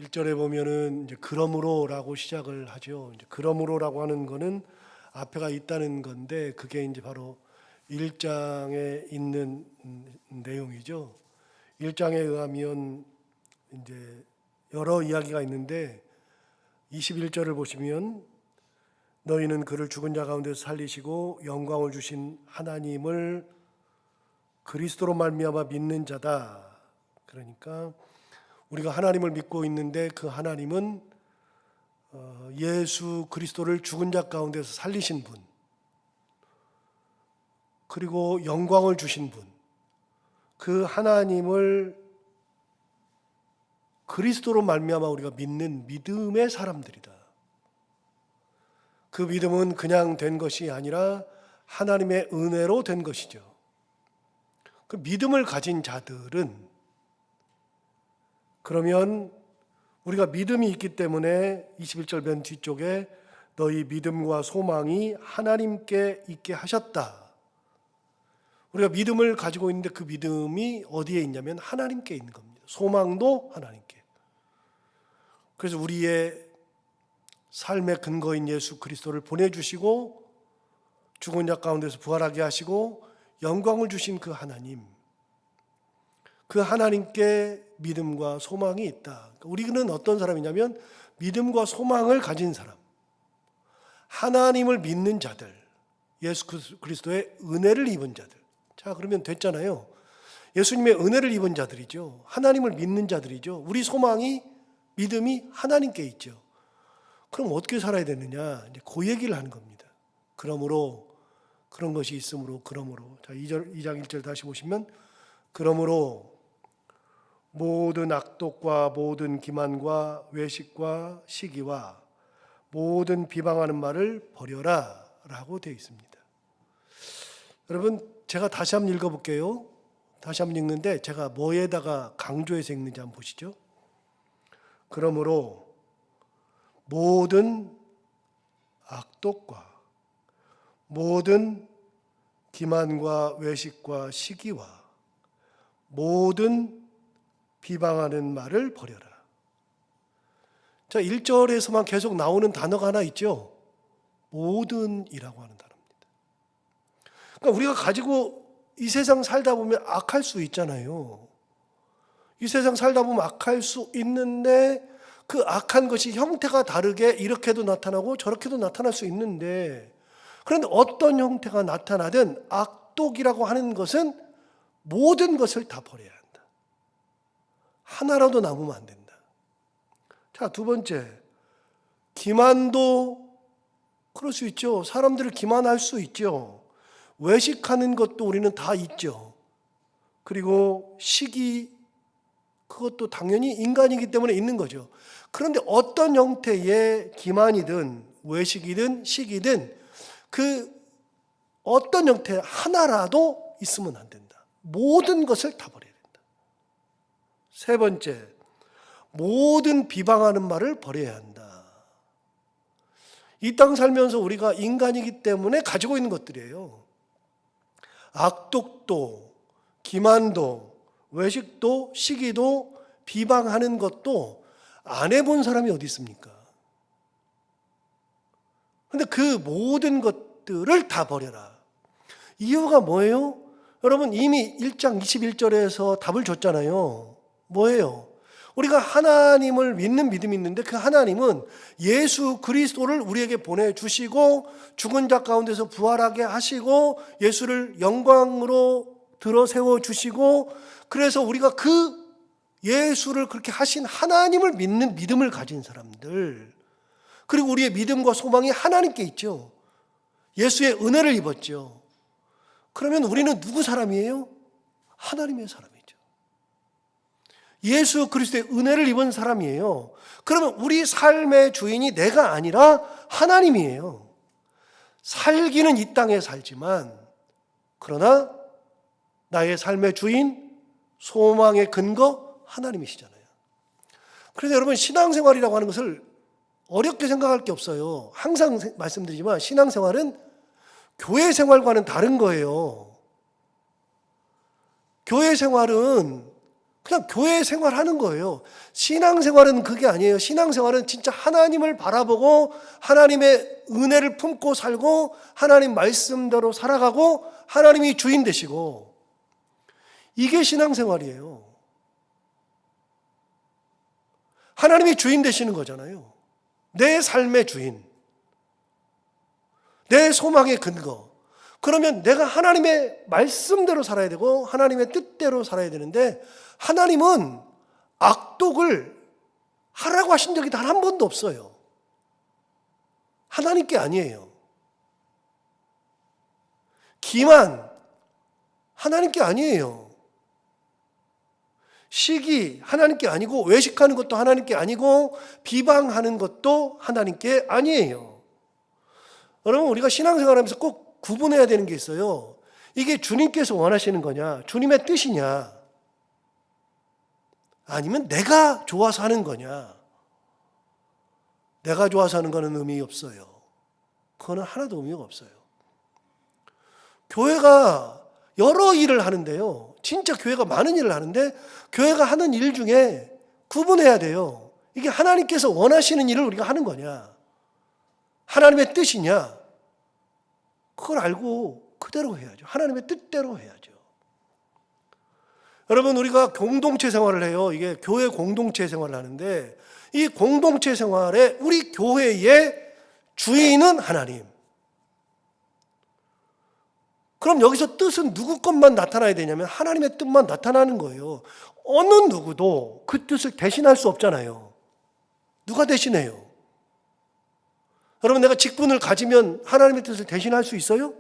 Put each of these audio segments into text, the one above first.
1절에 보면은 이제 그러므로라고 시작을 하죠. 이제 그러므로라고 하는 거는 앞에가 있다는 건데 그게 이제 바로 1장에 있는 내용이죠. 1장에 의하면 이제 여러 이야기가 있는데 21절을 보시면 너희는 그를 죽은 자 가운데서 살리시고 영광을 주신 하나님을 그리스도로 말미암아 믿는 자다. 그러니까 우리가 하나님을 믿고 있는데 그 하나님은 예수 그리스도를 죽은 자 가운데서 살리신 분, 그리고 영광을 주신 분, 그 하나님을 그리스도로 말미암아 우리가 믿는 믿음의 사람들이다. 그 믿음은 그냥 된 것이 아니라 하나님의 은혜로 된 것이죠. 그 믿음을 가진 자들은 그러면 우리가 믿음이 있기 때문에 21절 맨 뒤쪽에 너희 믿음과 소망이 하나님께 있게 하셨다. 우리가 믿음을 가지고 있는데 그 믿음이 어디에 있냐면 하나님께 있는 겁니다. 소망도 하나님께. 그래서 우리의 삶의 근거인 예수 그리스도를 보내주시고 죽은 자 가운데서 부활하게 하시고 영광을 주신 그 하나님, 그 하나님께 믿음과 소망이 있다. 우리는 어떤 사람이냐면 믿음과 소망을 가진 사람, 하나님을 믿는 자들, 예수 그리스도의 은혜를 입은 자들. 자, 그러면 됐잖아요. 예수님의 은혜를 입은 자들이죠. 하나님을 믿는 자들이죠. 우리 소망이, 믿음이 하나님께 있죠. 그럼 어떻게 살아야 되느냐? 이제 그 얘기를 하는 겁니다. 그러므로 그런 것이 있으므로 그러므로. 자, 2장 1절 다시 보시면 그러므로 모든 악독과 모든 기만과 외식과 시기와 모든 비방하는 말을 버려라 라고 되어 있습니다. 여러분, 제가 다시 한번 읽어볼게요. 다시 한번 읽는데 제가 뭐에다가 강조해서 읽는지 한번 보시죠. 그러므로 모든 악독과 모든 기만과 외식과 시기와 모든 비방하는 말을 버려라. 자, 1절에서만 계속 나오는 단어가 하나 있죠. 모든이라고 하는 단어입니다. 그러니까 우리가 가지고 이 세상 살다 보면 악할 수 있잖아요. 이 세상 살다 보면 악할 수 있는데 그 악한 것이 형태가 다르게 이렇게도 나타나고 저렇게도 나타날 수 있는데, 그런데 어떤 형태가 나타나든 악독이라고 하는 것은 모든 것을 다 버려야 한다. 하나라도 남으면 안 된다. 자, 두 번째, 기만도 그럴 수 있죠. 사람들을 기만할 수 있죠. 외식하는 것도 우리는 다 있죠. 그리고 시기, 그것도 당연히 인간이기 때문에 있는 거죠. 그런데 어떤 형태의 기만이든 외식이든 시기든 그 어떤 형태 하나라도 있으면 안 된다. 모든 것을 다 버려야 된다. 세 번째, 모든 비방하는 말을 버려야 한다. 이 땅 살면서 우리가 인간이기 때문에 가지고 있는 것들이에요. 악독도, 기만도, 외식도, 시기도, 비방하는 것도 안 해본 사람이 어디 있습니까? 그런데 그 모든 것들을 다 버려라. 이유가 뭐예요? 여러분, 이미 1장 21절에서 답을 줬잖아요. 뭐예요? 우리가 하나님을 믿는 믿음이 있는데 그 하나님은 예수 그리스도를 우리에게 보내주시고 죽은 자 가운데서 부활하게 하시고 예수를 영광으로 들어 세워주시고, 그래서 우리가 그 예수를 그렇게 하신 하나님을 믿는 믿음을 가진 사람들, 그리고 우리의 믿음과 소망이 하나님께 있죠. 예수의 은혜를 입었죠. 그러면 우리는 누구 사람이에요? 하나님의 사람이죠. 예수 그리스도의 은혜를 입은 사람이에요. 그러면 우리 삶의 주인이 내가 아니라 하나님이에요. 살기는 이 땅에 살지만 그러나 나의 삶의 주인, 소망의 근거 하나님이시잖아요. 그래서 여러분, 신앙생활이라고 하는 것을 어렵게 생각할 게 없어요. 항상 말씀드리지만 신앙생활은 교회 생활과는 다른 거예요. 교회 생활은 그냥 교회 생활하는 거예요. 신앙생활은 그게 아니에요. 신앙생활은 진짜 하나님을 바라보고 하나님의 은혜를 품고 살고 하나님 말씀대로 살아가고 하나님이 주인 되시고, 이게 신앙생활이에요. 하나님이 주인 되시는 거잖아요. 내 삶의 주인, 내 소망의 근거. 그러면 내가 하나님의 말씀대로 살아야 되고 하나님의 뜻대로 살아야 되는데, 하나님은 악독을 하라고 하신 적이 단 한 번도 없어요. 하나님께 아니에요. 기만 하나님께 아니에요. 시기 하나님께 아니고, 외식하는 것도 하나님께 아니고, 비방하는 것도 하나님께 아니에요. 여러분, 우리가 신앙생활하면서 꼭 구분해야 되는 게 있어요. 이게 주님께서 원하시는 거냐, 주님의 뜻이냐, 아니면 내가 좋아서 하는 거냐. 내가 좋아서 하는 거는 의미 없어요. 그거는 하나도 의미가 없어요. 교회가 여러 일을 하는데요, 진짜 교회가 많은 일을 하는데, 교회가 하는 일 중에 구분해야 돼요. 이게 하나님께서 원하시는 일을 우리가 하는 거냐, 하나님의 뜻이냐, 그걸 알고 그대로 해야죠. 하나님의 뜻대로 해야죠. 여러분, 우리가 공동체 생활을 해요. 이게 교회 공동체 생활을 하는데, 이 공동체 생활에 우리 교회의 주인은 하나님. 그럼 여기서 뜻은 누구 것만 나타나야 되냐면 하나님의 뜻만 나타나는 거예요. 어느 누구도 그 뜻을 대신할 수 없잖아요. 누가 대신해요? 여러분, 내가 직분을 가지면 하나님의 뜻을 대신할 수 있어요?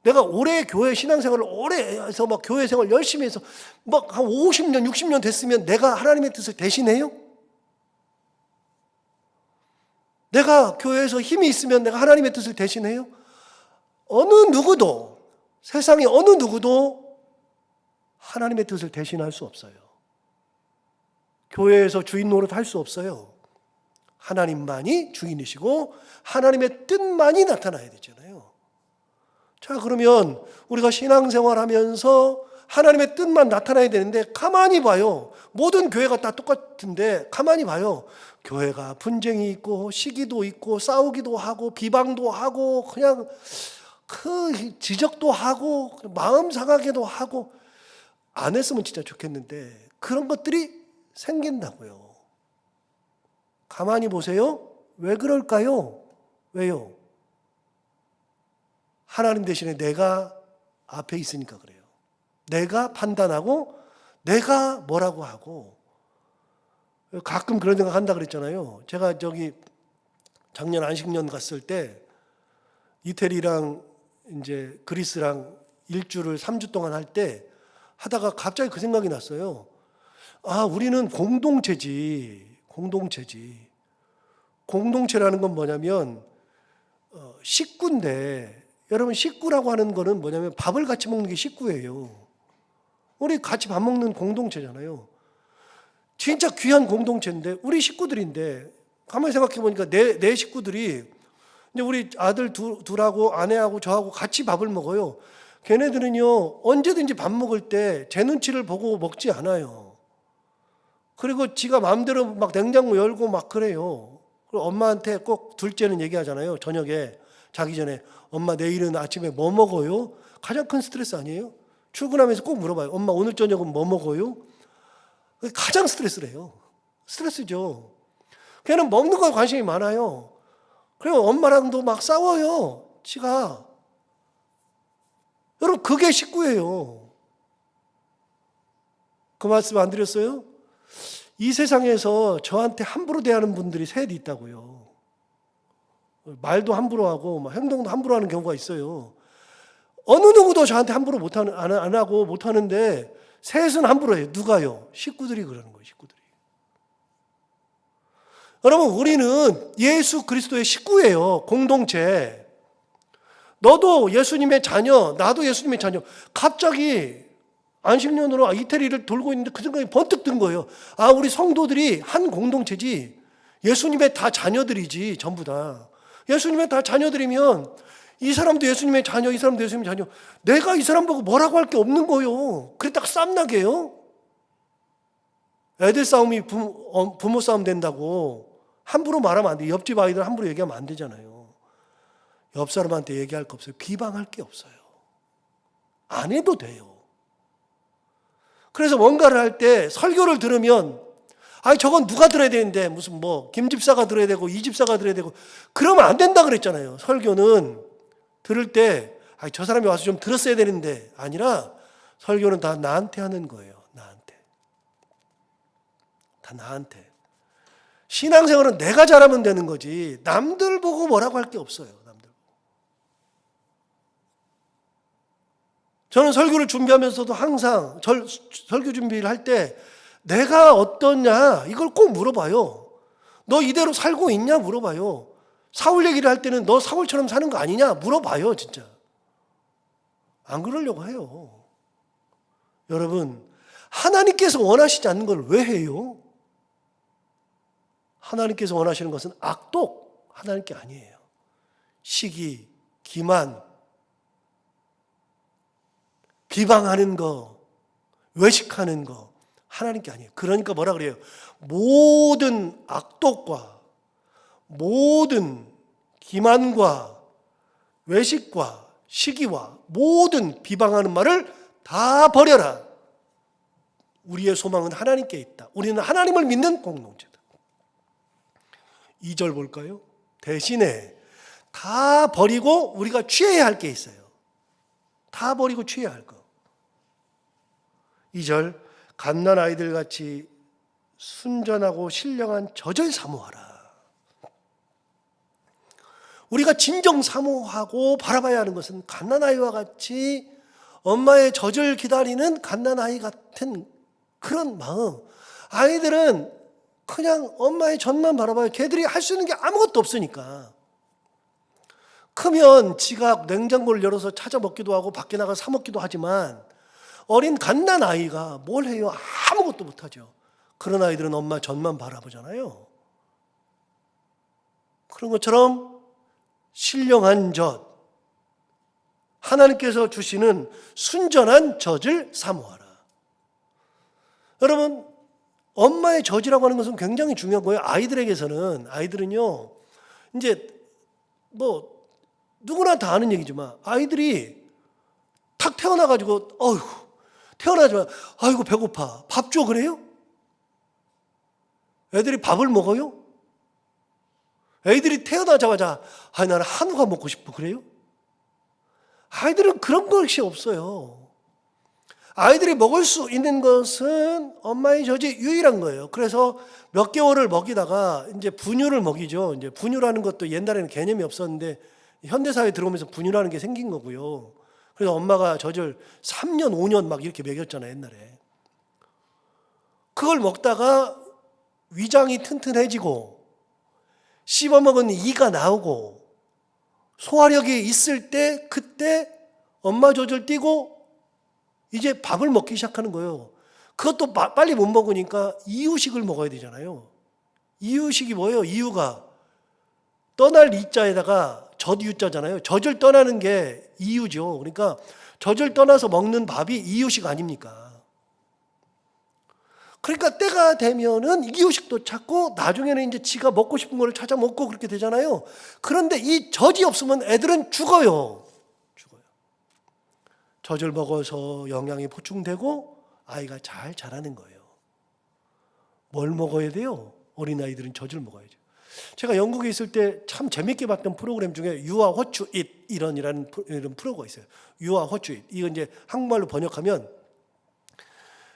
내가 오래 교회 신앙생활을 오래 해서 막 교회 생활 열심히 해서 막 한 50년, 60년 됐으면 내가 하나님의 뜻을 대신해요? 내가 교회에서 힘이 있으면 내가 하나님의 뜻을 대신해요? 어느 누구도, 세상에 어느 누구도 하나님의 뜻을 대신할 수 없어요. 교회에서 주인 노릇 할 수 없어요. 하나님만이 주인이시고 하나님의 뜻만이 나타나야 되잖아요. 자, 그러면 우리가 신앙생활 하면서 하나님의 뜻만 나타나야 되는데, 가만히 봐요. 모든 교회가 다 똑같은데 가만히 봐요. 교회가 분쟁이 있고 시기도 있고 싸우기도 하고 비방도 하고 그냥 그 지적도 하고 마음 상하게도 하고, 안 했으면 진짜 좋겠는데 그런 것들이 생긴다고요. 가만히 보세요. 왜 그럴까요? 왜요? 하나님 대신에 내가 앞에 있으니까 그래요. 내가 판단하고 내가 뭐라고 하고. 가끔 그런 생각 한다 그랬잖아요. 제가 작년 안식년 갔을 때 이태리랑 이제 그리스랑 일주를 3주 동안 할 때 하다가 갑자기 그 생각이 났어요. 아, 우리는 공동체지. 공동체라는 건 뭐냐면 식구인데, 여러분, 식구라고 하는 거는 뭐냐면 밥을 같이 먹는 게 식구예요. 우리 같이 밥 먹는 공동체잖아요. 진짜 귀한 공동체인데, 우리 식구들인데, 가만히 생각해 보니까 내 식구들이 이제 우리 아들 둘하고 아내하고 저하고 같이 밥을 먹어요. 걔네들은요, 언제든지 밥 먹을 때 제 눈치를 보고 먹지 않아요. 그리고 지가 마음대로 막 냉장고 열고 막 그래요. 그리고 엄마한테 꼭 둘째는 얘기하잖아요. 저녁에 자기 전에, 엄마 내일은 아침에 뭐 먹어요? 가장 큰 스트레스 아니에요? 출근하면서 꼭 물어봐요. 엄마 오늘 저녁은 뭐 먹어요? 가장 스트레스래요. 스트레스죠. 걔는 먹는 거에 관심이 많아요. 그리고 엄마랑도 막 싸워요. 지가. 여러분, 그게 식구예요. 그 말씀 안 드렸어요? 이 세상에서 저한테 함부로 대하는 분들이 셋 있다고요. 말도 함부로 하고 막 행동도 함부로 하는 경우가 있어요. 어느 누구도 저한테 함부로 안 하고 못하는데 셋은 함부로 해요. 누가요? 식구들이 그러는 거예요. 식구들이. 여러분, 우리는 예수 그리스도의 식구예요. 공동체. 너도 예수님의 자녀, 나도 예수님의 자녀. 갑자기 안식년으로 이태리를 돌고 있는데 그 생각이 번뜩 든 거예요. 아, 우리 성도들이 한 공동체지. 예수님의 다 자녀들이지, 전부 다. 예수님의 다 자녀들이면 이 사람도 예수님의 자녀, 이 사람도 예수님의 자녀. 내가 이 사람 보고 뭐라고 할 게 없는 거예요. 그랬다가 쌈나게요. 애들 싸움이 부모 싸움 된다고 함부로 말하면 안 돼. 옆집 아이들 함부로 얘기하면 안 되잖아요. 옆 사람한테 얘기할 거 없어요. 비방할 게 없어요. 안 해도 돼요. 그래서 뭔가를 할 때 설교를 들으면 아니 저건 누가 들어야 되는데 무슨 뭐 김집사가 들어야 되고 이집사가 들어야 되고 그러면 안 된다 그랬잖아요. 설교는 들을 때 아니 저 사람이 와서 좀 들었어야 되는데 아니라 설교는 다 나한테 하는 거예요. 나한테. 다 나한테. 신앙생활은 내가 잘하면 되는 거지 남들 보고 뭐라고 할 게 없어요. 남들. 저는 설교를 준비하면서도 항상 설교 준비를 할 때 내가 어떠냐 이걸 꼭 물어봐요. 너 이대로 살고 있냐 물어봐요. 사울 얘기를 할 때는 너 사울처럼 사는 거 아니냐 물어봐요. 진짜. 안 그러려고 해요. 여러분 하나님께서 원하시지 않는 걸 왜 해요? 하나님께서 원하시는 것은 악독 하나님 게 아니에요. 시기, 기만, 비방하는 거, 외식하는 거 하나님 게 아니에요. 그러니까 뭐라 그래요? 모든 악독과 모든 기만과 외식과 시기와 모든 비방하는 말을 다 버려라. 우리의 소망은 하나님께 있다. 우리는 하나님을 믿는 공동체다. 2절 볼까요? 대신에 다 버리고 우리가 취해야 할 게 있어요. 다 버리고 취해야 할 거. 2절 갓난 아이들 같이 순전하고 신령한 젖을 사모하라. 우리가 진정 사모하고 바라봐야 하는 것은 갓난 아이와 같이 엄마의 젖을 기다리는 갓난 아이 같은 그런 마음. 아이들은 그냥 엄마의 젖만 바라봐요. 걔들이 할 수 있는 게 아무것도 없으니까. 크면 지가 냉장고를 열어서 찾아 먹기도 하고 밖에 나가 사 먹기도 하지만 어린 갓난 아이가 뭘 해요? 아무것도 못하죠. 그런 아이들은 엄마 젖만 바라보잖아요. 그런 것처럼 신령한 젖, 하나님께서 주시는 순전한 젖을 사모하라. 여러분 엄마의 젖이라고 하는 것은 굉장히 중요한 거예요. 아이들은요 이제 뭐 누구나 다 아는 얘기지만 아이들이 탁 태어나가지고 태어나자마자 아이고 배고파 밥 줘 그래요? 애들이 밥을 먹어요? 애들이 태어나자마자 나는 한우가 먹고 싶어 그래요? 아이들은 그런 것이 없어요. 아이들이 먹을 수 있는 것은 엄마의 젖이 유일한 거예요. 그래서 몇 개월을 먹이다가 이제 분유를 먹이죠. 이제 분유라는 것도 옛날에는 개념이 없었는데 현대사회에 들어오면서 분유라는 게 생긴 거고요. 그래서 엄마가 젖을 3년, 5년 막 이렇게 먹였잖아요, 옛날에. 그걸 먹다가 위장이 튼튼해지고 씹어먹은 이가 나오고 소화력이 있을 때 그때 엄마 젖을 띠고 이제 밥을 먹기 시작하는 거예요. 그것도 빨리 못 먹으니까 이유식을 먹어야 되잖아요. 이유식이 뭐예요? 이유가 떠날 이자에다가 젖유자잖아요. 젖을 떠나는 게 이유죠. 그러니까 젖을 떠나서 먹는 밥이 이유식 아닙니까? 그러니까 때가 되면은 이유식도 찾고 나중에는 이제 지가 먹고 싶은 걸 찾아 먹고 그렇게 되잖아요. 그런데 이 젖이 없으면 애들은 죽어요. 젖을 먹어서 영양이 보충되고 아이가 잘 자라는 거예요. 뭘 먹어야 돼요? 어린아이들은 젖을 먹어야죠. 제가 영국에 있을 때 참 재밌게 봤던 프로그램 중에 You are what you eat 이런 프로가 있어요. You are what you eat. 이거 이제 한국말로 번역하면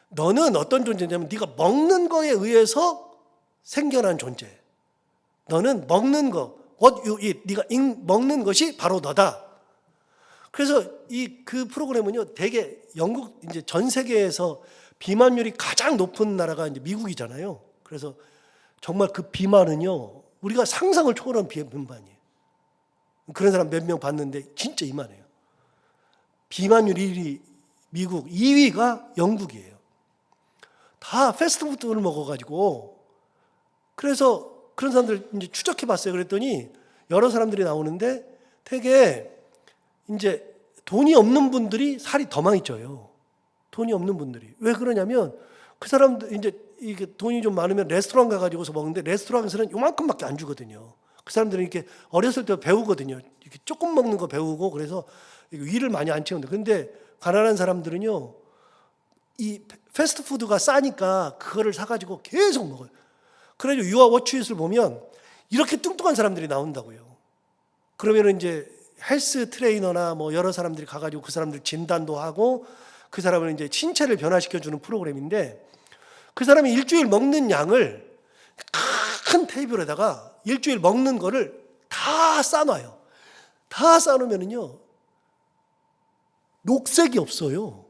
너는 어떤 존재냐면 네가 먹는 거에 의해서 생겨난 존재. 너는 먹는 거, what you eat. 네가 먹는 것이 바로 너다. 그래서 그 프로그램은요, 되게 영국 이제 전 세계에서 비만율이 가장 높은 나라가 이제 미국이잖아요. 그래서 정말 그 비만은요, 우리가 상상을 초월한 비만이에요. 그런 사람 몇 명 봤는데 진짜 이만해요. 비만율 1위 미국, 2위가 영국이에요. 다 패스트푸드를 먹어가지고 그래서 그런 사람들 이제 추적해봤어요. 그랬더니 여러 사람들이 나오는데 되게 이제 돈이 없는 분들이 살이 더 많이 쪄요. 돈이 없는 분들이. 왜 그러냐면 그 사람들 이제 이게 돈이 좀 많으면 레스토랑 가가지고서 먹는데 레스토랑에서는 요만큼밖에 안 주거든요. 그 사람들은 이렇게 어렸을 때 배우거든요. 이렇게 조금 먹는 거 배우고 그래서 위를 많이 안 채운다. 근데 가난한 사람들은요, 이 패스트푸드가 싸니까 그거를 사가지고 계속 먹어요. 그래서 유아 워치잇을 보면 이렇게 뚱뚱한 사람들이 나온다고요. 그러면 이제 헬스 트레이너나 뭐 여러 사람들이 가가지고 그 사람들 진단도 하고 그 사람을 이제 신체를 변화시켜주는 프로그램인데, 그 사람이 일주일 먹는 양을 큰 테이블에다가 일주일 먹는 거를 다 싸놔요. 다 싸놓으면은요, 녹색이 없어요.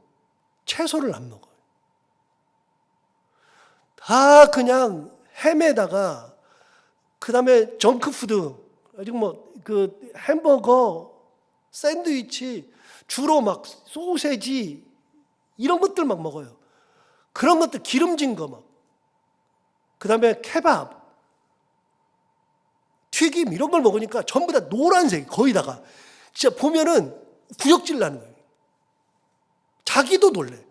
채소를 안 먹어요. 다 그냥 햄에다가 그 다음에 정크푸드, 아직 뭐 그 햄버거, 샌드위치, 주로 막 소세지 이런 것들 막 먹어요. 그런 것들 기름진 거 막. 그 다음에 케밥, 튀김 이런 걸 먹으니까 전부 다 노란색, 거의 다가. 진짜 보면은 구역질 나는 거예요. 자기도 놀래.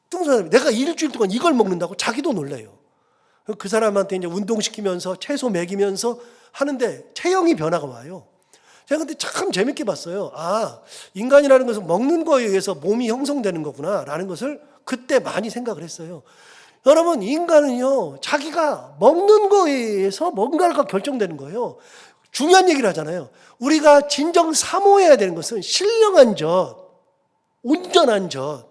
뚱뚱한 사람이 내가 일주일 동안 이걸 먹는다고 자기도 놀래요. 그 사람한테 이제 운동시키면서 채소 먹이면서 하는데 체형이 변화가 와요. 제가 근데 참 재밌게 봤어요. 아, 인간이라는 것은 먹는 거에 의해서 몸이 형성되는 거구나 라는 것을 그때 많이 생각을 했어요. 여러분, 인간은요, 자기가 먹는 거에 의해서 뭔가가 결정되는 거예요. 중요한 얘기를 하잖아요. 우리가 진정 사모해야 되는 것은 신령한 젖, 온전한 젖,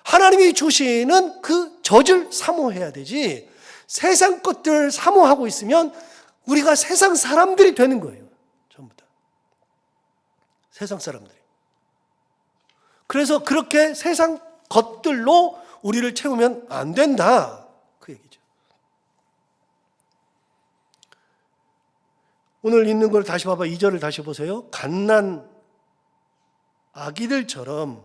하나님이 주시는 그 젖을 사모해야 되지, 세상 것들 사모하고 있으면 우리가 세상 사람들이 되는 거예요. 전부 다. 세상 사람들이. 그래서 그렇게 세상 것들로 우리를 채우면 안 된다. 그 얘기죠. 오늘 있는 걸 다시 봐봐. 2절을 다시 보세요. 갓난 아기들처럼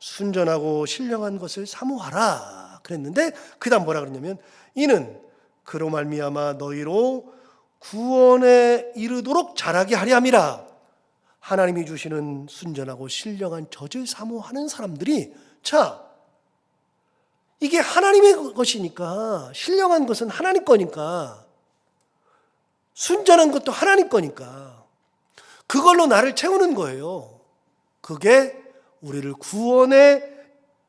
순전하고 신령한 것을 사모하라 그랬는데, 그 다음 뭐라 그랬냐면, 이는 그로 말미암아 너희로 구원에 이르도록 자라게 하려 함이라. 하나님이 주시는 순전하고 신령한 젖을 사모하는 사람들이, 자, 이게 하나님의 것이니까, 신령한 것은 하나님 거니까, 순전한 것도 하나님 거니까 그걸로 나를 채우는 거예요. 그게 우리를 구원에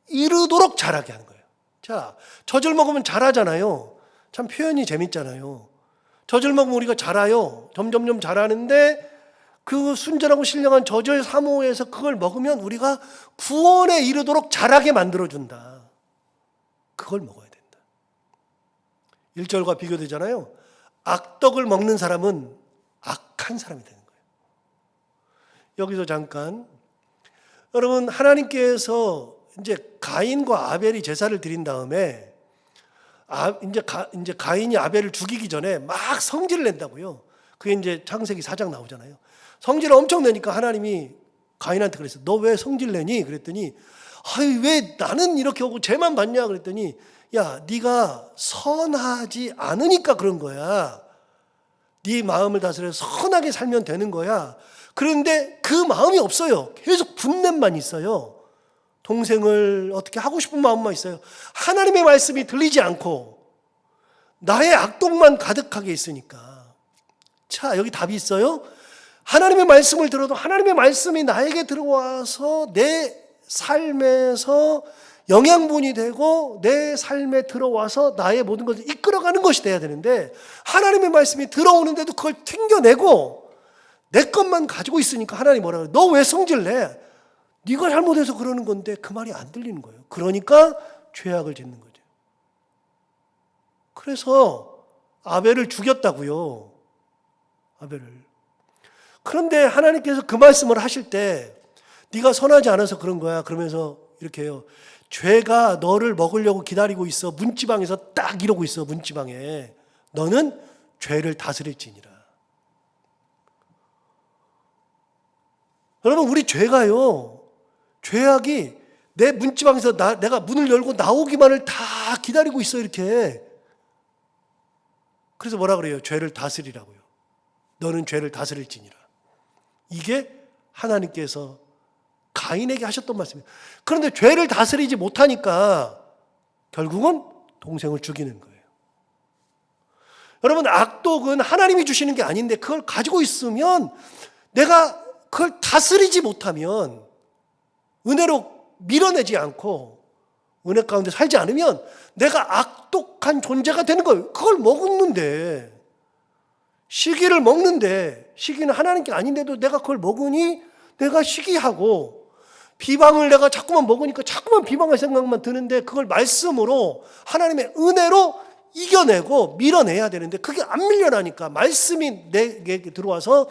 이르도록 자라게 하는 거예요. 자, 젖을 먹으면 자라잖아요. 참 표현이 재밌잖아요. 젖을 먹으면 우리가 자라요. 점점점 자라는데, 그 순전하고 신령한 젖을 사모해서 그걸 먹으면 우리가 구원에 이르도록 자라게 만들어준다. 그걸 먹어야 된다. 1절과 비교되잖아요. 악덕을 먹는 사람은 악한 사람이 되는 거예요. 여기서 잠깐, 여러분, 하나님께서 이제 가인과 아벨이 제사를 드린 다음에 이제 가인이 아벨을 죽이기 전에 막 성질을 낸다고요. 그게 이제 창세기 4장 나오잖아요. 성질을 엄청 내니까 하나님이 가인한테 그랬어요. 너 왜 성질 내니? 그랬더니, 아이, 왜 나는 이렇게 오고 쟤만 받냐? 그랬더니, 야, 네가 선하지 않으니까 그런 거야. 네 마음을 다스려 선하게 살면 되는 거야. 그런데 그 마음이 없어요. 계속 분냄만 있어요. 동생을 어떻게 하고 싶은 마음만 있어요. 하나님의 말씀이 들리지 않고 나의 악독만 가득하게 있으니까. 자, 여기 답이 있어요. 하나님의 말씀을 들어도 하나님의 말씀이 나에게 들어와서 내 삶에서 영양분이 되고 내 삶에 들어와서 나의 모든 것을 이끌어가는 것이 돼야 되는데, 하나님의 말씀이 들어오는데도 그걸 튕겨내고 내 것만 가지고 있으니까 하나님이 뭐라 그래요? 너 왜 성질 내? 네가 잘못해서 그러는 건데. 그 말이 안 들리는 거예요. 그러니까 죄악을 짓는 거죠. 그래서 아벨을 죽였다고요. 아벨을. 그런데 하나님께서 그 말씀을 하실 때, 네가 선하지 않아서 그런 거야 그러면서 이렇게 해요. 죄가 너를 먹으려고 기다리고 있어. 문지방에서 딱 이러고 있어. 문지방에. 너는 죄를 다스릴지니라. 여러분, 우리 죄가요, 죄악이 내 문지방에서 내가 문을 열고 나오기만을 다 기다리고 있어. 이렇게. 그래서 뭐라 그래요? 죄를 다스리라고요. 너는 죄를 다스릴지니라. 이게 하나님께서 가인에게 하셨던 말씀이에요. 그런데 죄를 다스리지 못하니까 결국은 동생을 죽이는 거예요. 여러분, 악독은 하나님이 주시는 게 아닌데 그걸 가지고 있으면, 내가 그걸 다스리지 못하면, 은혜로 밀어내지 않고 은혜 가운데 살지 않으면 내가 악독한 존재가 되는 거예요. 그걸 먹는데, 시기를 먹는데, 시기는 하나님께 아닌데도 내가 그걸 먹으니 내가 시기하고, 비방을 내가 자꾸만 먹으니까 자꾸만 비방할 생각만 드는데, 그걸 말씀으로, 하나님의 은혜로 이겨내고 밀어내야 되는데, 그게 안 밀려나니까 말씀이 내게 들어와서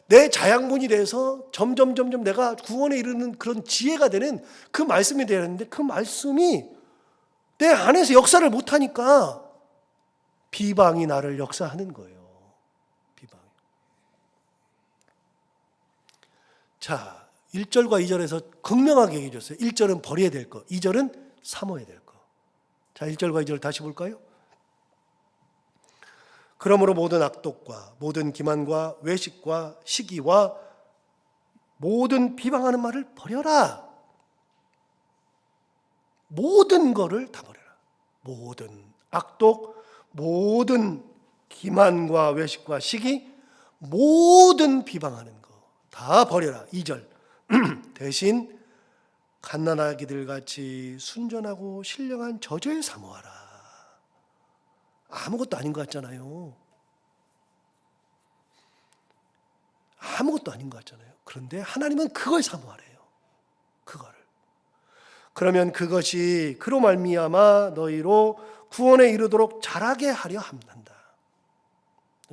내 자양분이 돼서 점점 내가 구원에 이르는 그런 지혜가 되는 그 말씀이 되는데, 그 말씀이 내 안에서 역사를 못하니까 비방이 나를 역사하는 거예요. 비방이. 자, 1절과 2절에서 극명하게 얘기해 줬어요. 1절은 버려야 될 거, 2절은 사모해야 될 거. 자, 1절과 2절 다시 볼까요? 그러므로 모든 악독과 모든 기만과 외식과 시기와 모든 비방하는 말을 버려라. 모든 거를 다 버려라. 모든 악독, 모든 기만과 외식과 시기, 모든 비방하는 거 다 버려라. 2절. 대신 갓난아기들 같이 순전하고 신령한 저주에 사모하라. 아무것도 아닌 것 같잖아요. 아무것도 아닌 것 같잖아요. 그런데 하나님은 그걸 사모하래요. 그거를. 그러면 그것이 그로 말미암아 너희로 구원에 이르도록 자라게 하려 한다.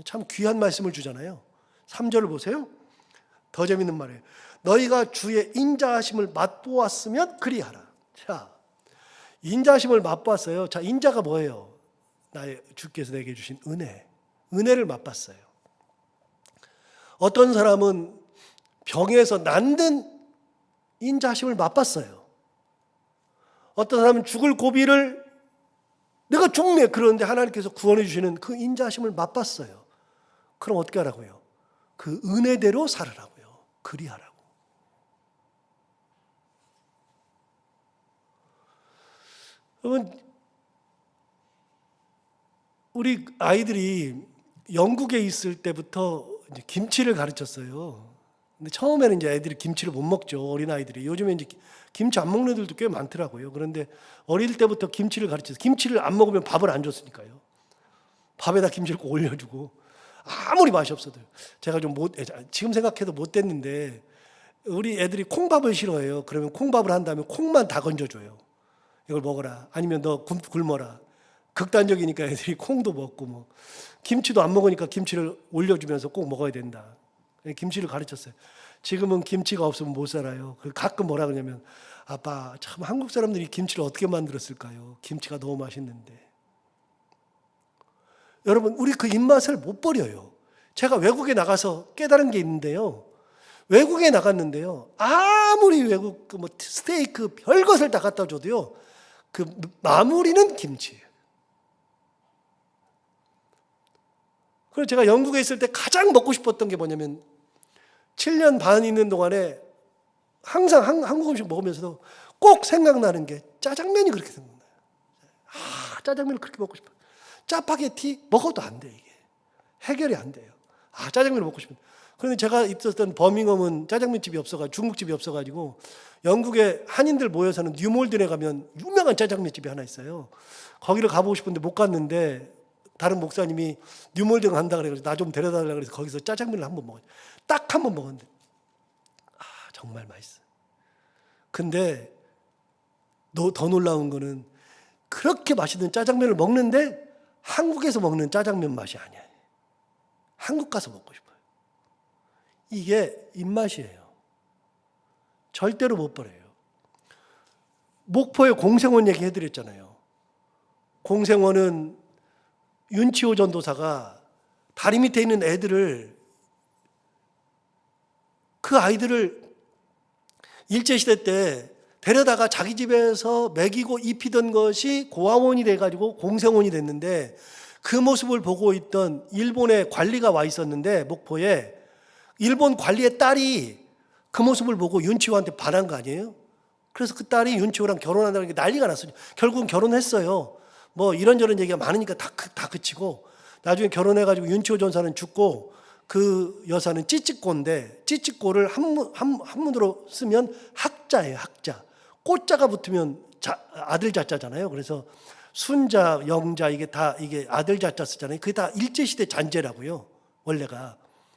참 귀한 말씀을 주잖아요. 3절을 보세요. 더 재밌는 말이에요. 너희가 주의 인자하심을 맛보았으면 그리하라. 자, 인자하심을 맛봤어요. 자, 인자가 뭐예요? 나의 주께서 내게 주신 은혜를 맛봤어요. 어떤 사람은 병에서 낫는 인자하심을 맛봤어요. 어떤 사람은 죽을 고비를 내가 죽네, 그런데 하나님께서 구원해 주시는 그 인자하심을 맛봤어요. 그럼 어떻게 하라고요? 그 은혜대로 살으라고요. 그리하라고. 여러분, 우리 아이들이 영국에 있을 때부터 이제 김치를 가르쳤어요. 근데 처음에는 이제 애들이 김치를 못 먹죠. 어린 아이들이. 요즘에 이제 김치 안 먹는 애들도 꽤 많더라고요. 그런데 어릴 때부터 김치를 가르쳐서, 김치를 안 먹으면 밥을 안 줬으니까요. 밥에다 김치를 꼭 올려주고, 아무리 맛이 없어도. 제가 좀 지금 생각해도 못 됐는데, 우리 애들이 콩밥을 싫어해요. 그러면 콩밥을 한 다음에 콩만 다 건져줘요. 이걸 먹어라. 아니면 너 굶어라. 극단적이니까 애들이 콩도 먹고, 뭐 김치도 안 먹으니까 김치를 올려주면서 꼭 먹어야 된다. 김치를 가르쳤어요. 지금은 김치가 없으면 못 살아요. 가끔 뭐라 그러냐면, 아빠, 참 한국 사람들이 김치를 어떻게 만들었을까요? 김치가 너무 맛있는데. 여러분, 우리 그 입맛을 못 버려요. 제가 외국에 나가서 깨달은 게 있는데요. 외국에 나갔는데요. 아무리 외국 뭐 스테이크 별것을 다 갖다 줘도요, 그 마무리는 김치예요. 그래서 제가 영국에 있을 때 가장 먹고 싶었던 게 뭐냐면, 7년 반 있는 동안에 항상 한국 음식 먹으면서도 꼭 생각나는 게 짜장면이 그렇게 생각나요. 짜장면을 그렇게 먹고 싶어요. 짜파게티 먹어도 안 돼, 이게. 해결이 안 돼요. 짜장면을 먹고 싶은데. 그런데 제가 있었던 버밍엄은 짜장면집이 없어가지고, 중국집이 없어가지고, 영국에 한인들 모여 사는 뉴몰든에 가면 유명한 짜장면집이 하나 있어요. 거기를 가보고 싶은데 못 갔는데, 다른 목사님이 뉴몰든 간다 그래가지고 나 좀 데려달라고 그래서 거기서 짜장면을 한번 먹었어요. 딱 한 번 먹었는데, 정말 맛있어요. 근데 더 놀라운 거는, 그렇게 맛있는 짜장면을 먹는데 한국에서 먹는 짜장면 맛이 아니에요. 한국 가서 먹고 싶어요. 이게 입맛이에요. 절대로 못 버려요. 목포의 공생원 얘기 해드렸잖아요. 공생원은 윤치호 전도사가 다리 밑에 있는 애들을, 그 아이들을 일제시대 때 데려다가 자기 집에서 먹이고 입히던 것이 고아원이 돼가지고 공생원이 됐는데, 그 모습을 보고 있던 일본의 관리가 와 있었는데, 목포에 일본 관리의 딸이 그 모습을 보고 윤치호한테 반한 거 아니에요? 그래서 그 딸이 윤치호랑 결혼한다는 게 난리가 났어요. 결국은 결혼했어요. 뭐 이런저런 얘기가 많으니까 다 그치고 나중에 결혼해가지고 윤치호 전사는 죽고 그 여사는 찌찌꼬인데 찌찌꼬를 한문으로 쓰면 학자예요. 학자. 꼬자가 붙으면 아들 자자잖아요. 그래서 순자, 영자 이게 아들 자자 쓰잖아요. 그게 다 일제시대 잔재라고요. 원래가.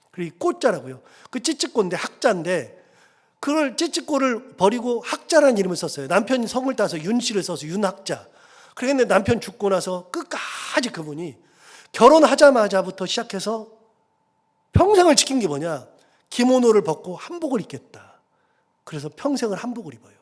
그리고 꼬자라고요. 그 찌찌꼬인데 학자인데 그걸 찌찌꼬를 버리고 학자라는 이름을 썼어요. 남편 성을 따서 윤씨를 써서 윤학자. 그런데 남편 죽고 나서 끝까지 그분이 결혼하자마자부터 시작해서 평생을 지킨 게 뭐냐? 기모노를 벗고 한복을 입겠다. 그래서 평생을 한복을 입어요.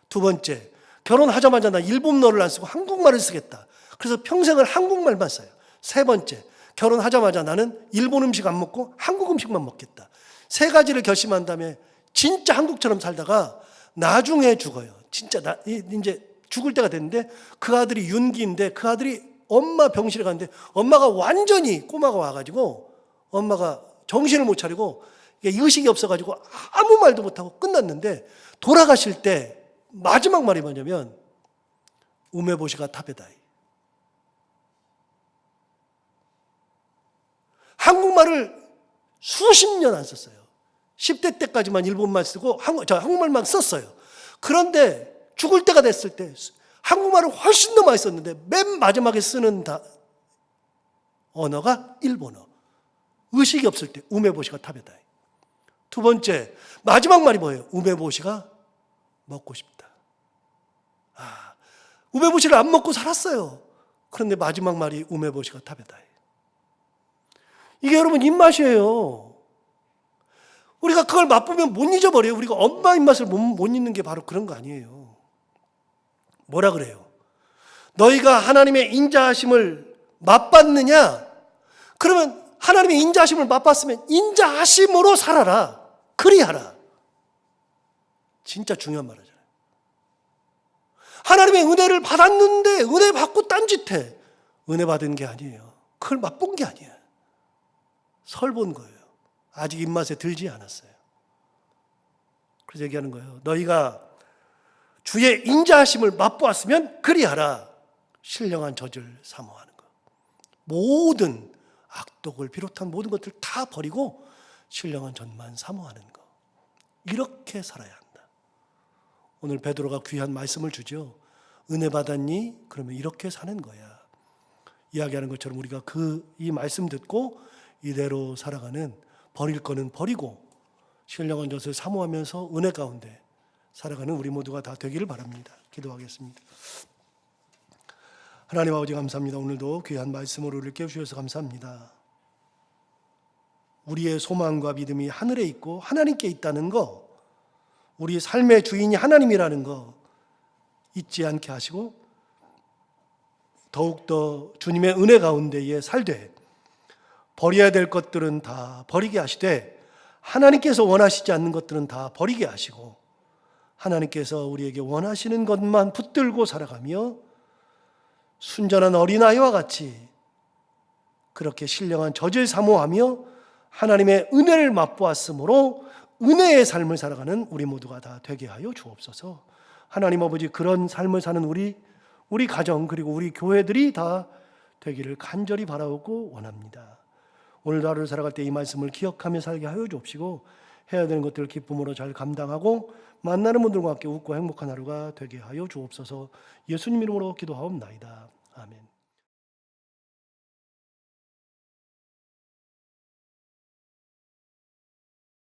두 번째, 결혼하자마자 나 일본어를 안 쓰고 한국말을 쓰겠다. 그래서 평생을 한국말만 써요. 세 번째, 결혼하자마자 나는 일본 음식 안 먹고 한국 음식만 먹겠다. 세 가지를 결심한 다음에 진짜 한국처럼 살다가 나중에 죽어요. 진짜 이제 죽을 때가 됐는데 그 아들이 윤기인데 그 아들이 엄마 병실에 갔는데 엄마가 완전히 꼬마가 와가지고 엄마가 정신을 못 차리고 의식이 없어가지고 아무 말도 못하고 끝났는데 돌아가실 때 마지막 말이 뭐냐면 우메보시가 타베다이. 한국말을 수십 년 안 썼어요. 10대 때까지만 일본말 쓰고 한국말만 썼어요. 그런데 죽을 때가 됐을 때 한국말을 훨씬 더 많이 썼는데 맨 마지막에 쓰는 언어가 일본어. 의식이 없을 때 우메보시가 타베다이. 두 번째, 마지막 말이 뭐예요? 우메보시가 먹고 싶다. 우메보시를 안 먹고 살았어요. 그런데 마지막 말이 우메보시가 타베다이. 이게 여러분 입맛이에요. 우리가 그걸 맛보면 못 잊어버려요. 우리가 엄마 입맛을 못 잊는 게 바로 그런 거 아니에요. 뭐라 그래요? 너희가 하나님의 인자하심을 맛봤느냐? 그러면 하나님의 인자하심을 맛봤으면 인자하심으로 살아라. 그리하라. 진짜 중요한 말이잖아요. 하나님의 은혜를 받았는데 은혜 받고 딴짓해. 은혜 받은 게 아니에요. 그걸 맛본 게 아니에요. 설 본 거예요. 아직 입맛에 들지 않았어요. 그래서 얘기하는 거예요. 너희가 주의 인자하심을 맛보았으면 그리하라. 신령한 젖을 사모하는 것. 모든 악독을 비롯한 모든 것들 다 버리고 신령한 젖만 사모하는 것. 이렇게 살아야 한다. 오늘 베드로가 귀한 말씀을 주죠. 은혜 받았니? 그러면 이렇게 사는 거야. 이야기하는 것처럼 우리가 이 말씀 듣고 이대로 살아가는, 버릴 거는 버리고 신령한 젖을 사모하면서 은혜 가운데 살아가는 우리 모두가 다 되기를 바랍니다. 기도하겠습니다. 하나님 아버지 감사합니다. 오늘도 귀한 말씀으로 우리를 깨우셔서 감사합니다. 우리의 소망과 믿음이 하늘에 있고 하나님께 있다는 거, 우리 삶의 주인이 하나님이라는 거 잊지 않게 하시고 더욱더 주님의 은혜 가운데에 살되 버려야 될 것들은 다 버리게 하시되 하나님께서 원하시지 않는 것들은 다 버리게 하시고 하나님께서 우리에게 원하시는 것만 붙들고 살아가며 순전한 어린아이와 같이 그렇게 신령한 젖을 사모하며 하나님의 은혜를 맛보았으므로 은혜의 삶을 살아가는 우리 모두가 다 되게 하여 주옵소서. 하나님 아버지, 그런 삶을 사는 우리 가정 그리고 우리 교회들이 다 되기를 간절히 바라고 원합니다. 오늘도 하루를 살아갈 때 이 말씀을 기억하며 살게 하여 주옵시고 해야 되는 것들을 기쁨으로 잘 감당하고 만나는 분들과 함께 웃고 행복한 하루가 되게 하여 주옵소서. 예수님 이름으로 기도하옵나이다. 아멘.